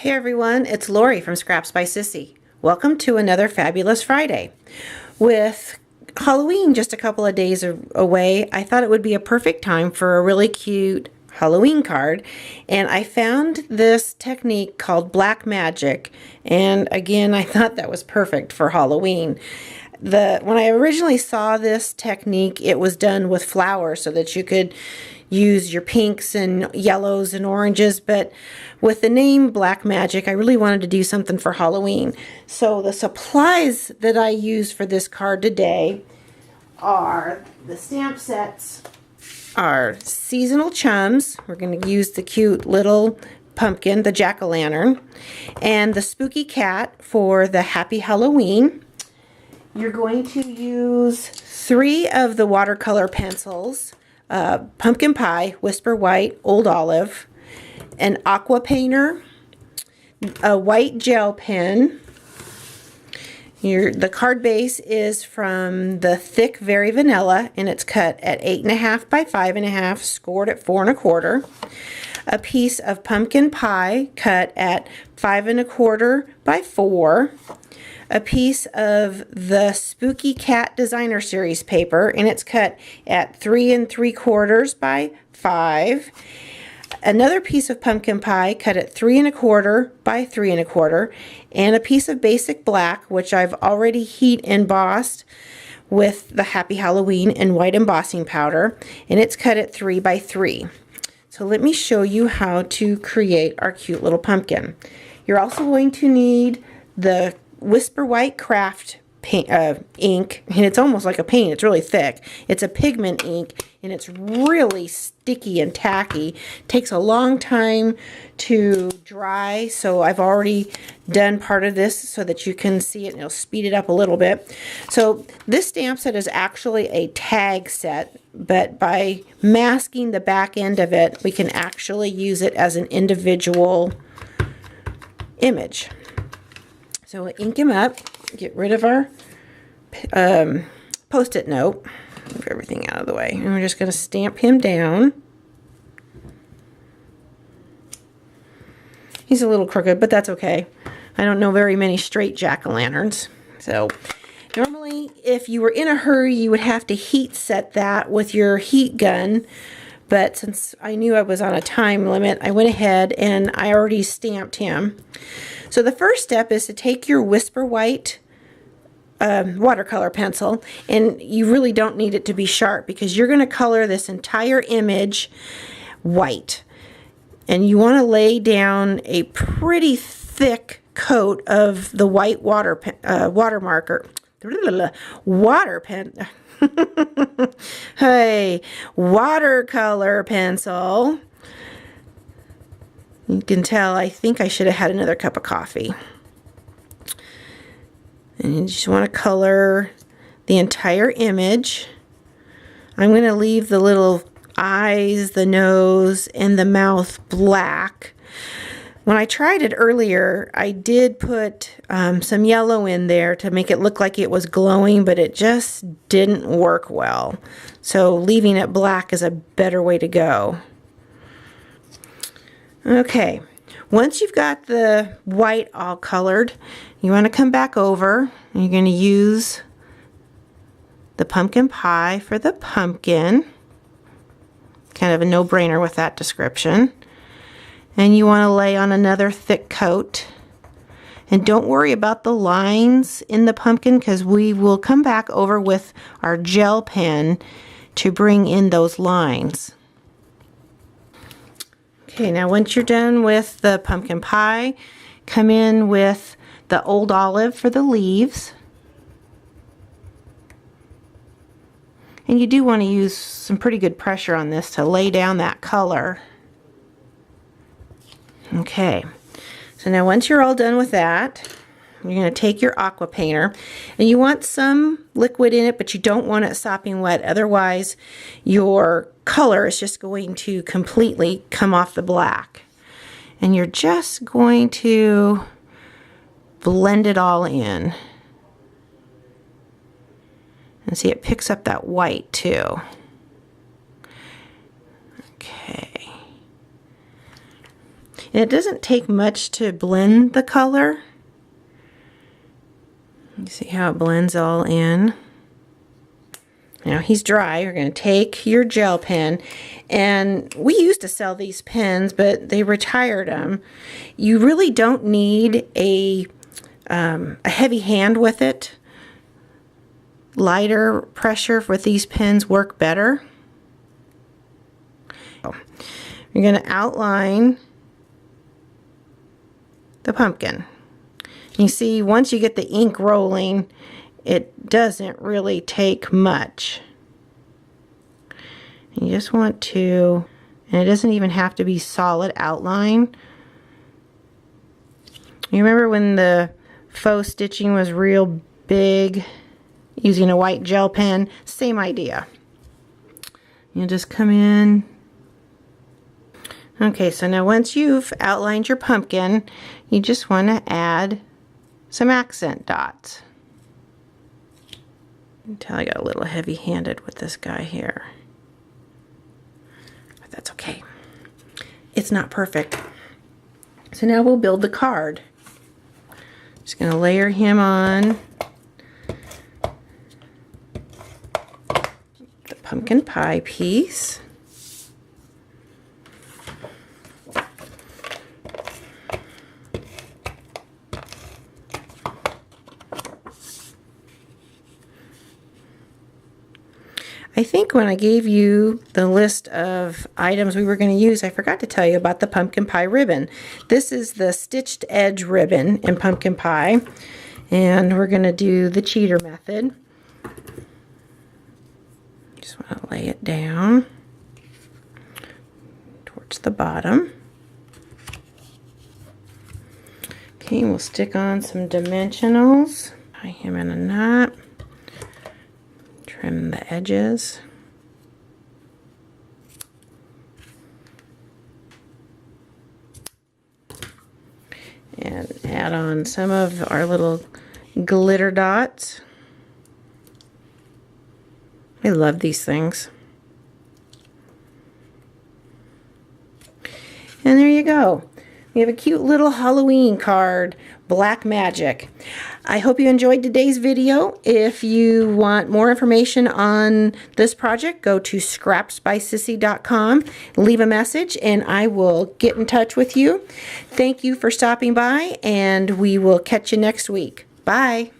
Hey everyone, it's Lori from Scraps by Sissy. Welcome to another fabulous Friday. With Halloween just a couple of days away, I thought it would be a perfect time for a really cute Halloween card, and I found this technique called Black Magic, and again I thought that was perfect for Halloween. When I originally saw this technique, it was done with flowers so that you could use your pinks and yellows and oranges, but with the name Black Magic, I really wanted to do something for Halloween. So the supplies that I use for this card today are the stamp sets, are seasonal chums. We're going to use the cute little pumpkin, the jack-o'-lantern, and the spooky cat for the happy Halloween. You're going to use 3 of the watercolor pencils, Pumpkin Pie, Whisper White, Old Olive, an aqua painter, a white gel pen. The card base is from the thick Very Vanilla, and it's cut at 8.5 by 5.5, scored at 4 1/4. A piece of pumpkin pie cut at 5 1/4 by 4. A piece of the Spooky Cat Designer Series paper, and it's cut at 3 3/4 by 5. Another piece of pumpkin pie cut at 3 1/4 by 3 1/4, and a piece of basic black, which I've already heat embossed with the Happy Halloween and white embossing powder, and it's cut at 3 by 3. So let me show you how to create our cute little pumpkin. You're also going to need the Whisper White Craft paint, ink, and it's almost like a paint. It's really thick. It's a pigment ink, and it's really sticky and tacky. Takes a long time to dry, so I've already done part of this so that you can see it, and it'll speed it up a little bit. So this stamp set is actually a tag set, but by masking the back end of it, we can actually use it as an individual image. So we'll ink him up, get rid of our Post-it note, move everything out of the way, and we're just going to stamp him down. He's a little crooked, but that's okay. I don't know very many straight jack-o'-lanterns. So normally, if you were in a hurry, you would have to heat set that with your heat gun. But since I knew I was on a time limit, I went ahead and I already stamped him. So the first step is to take your Whisper White watercolor pencil, and you really don't need it to be sharp because you're going to color this entire image white. And you want to lay down a pretty thick coat of the white water hey, watercolor pencil. You can tell I think I should have had another cup of coffee. And you just want to color the entire image. I'm going to leave the little eyes, the nose, and the mouth black. When I tried it earlier, I did put some yellow in there to make it look like it was glowing, but it just didn't work well. So leaving it black is a better way to go. Okay, once you've got the white all colored, you want to come back over, and you're going to use the pumpkin pie for the pumpkin. Kind of a no-brainer with that description. And you want to lay on another thick coat. And don't worry about the lines in the pumpkin because we will come back over with our gel pen to bring in those lines. Okay, now once you're done with the pumpkin pie, come in with the Old Olive for the leaves. And you do want to use some pretty good pressure on this to lay down that color. Okay, so now once you're all done with that, you're going to take your aqua painter, and you want some liquid in it, but you don't want it sopping wet, otherwise your color is just going to completely come off the black. And you're just going to blend it all in. And see, it picks up that white too. Okay. And it doesn't take much to blend the color. You see how it blends all in. Now he's dry. You're going to take your gel pen, and we used to sell these pens, but they retired them. You really don't need a heavy hand with it. Lighter pressure with these pens work better. You're going to outline the pumpkin. You see, once you get the ink rolling, it doesn't really take much. You just want to, and it doesn't even have to be solid outline. You remember when the faux stitching was real big, using a white gel pen? Same idea. You just come in. Okay, so now once you've outlined your pumpkin, you just want to add some accent dots. Until I got a little heavy-handed with this guy here. But that's okay. It's not perfect. So now we'll build the card. Just going to layer him on the pumpkin pie piece. I think when I gave you the list of items we were going to use, I forgot to tell you about the pumpkin pie ribbon. This is the stitched edge ribbon in pumpkin pie, and we're going to do the cheater method. Just want to lay it down towards the bottom. Okay, we'll stick on some dimensionals. Tie him in a knot. Trim the edges. And add on some of our little glitter dots. I love these things. And there you go. We have a cute little Halloween card, Black Magic. I hope you enjoyed today's video. If you want more information on this project, go to scrapsbysissy.com, leave a message, and I will get in touch with you. Thank you for stopping by, and we will catch you next week. Bye.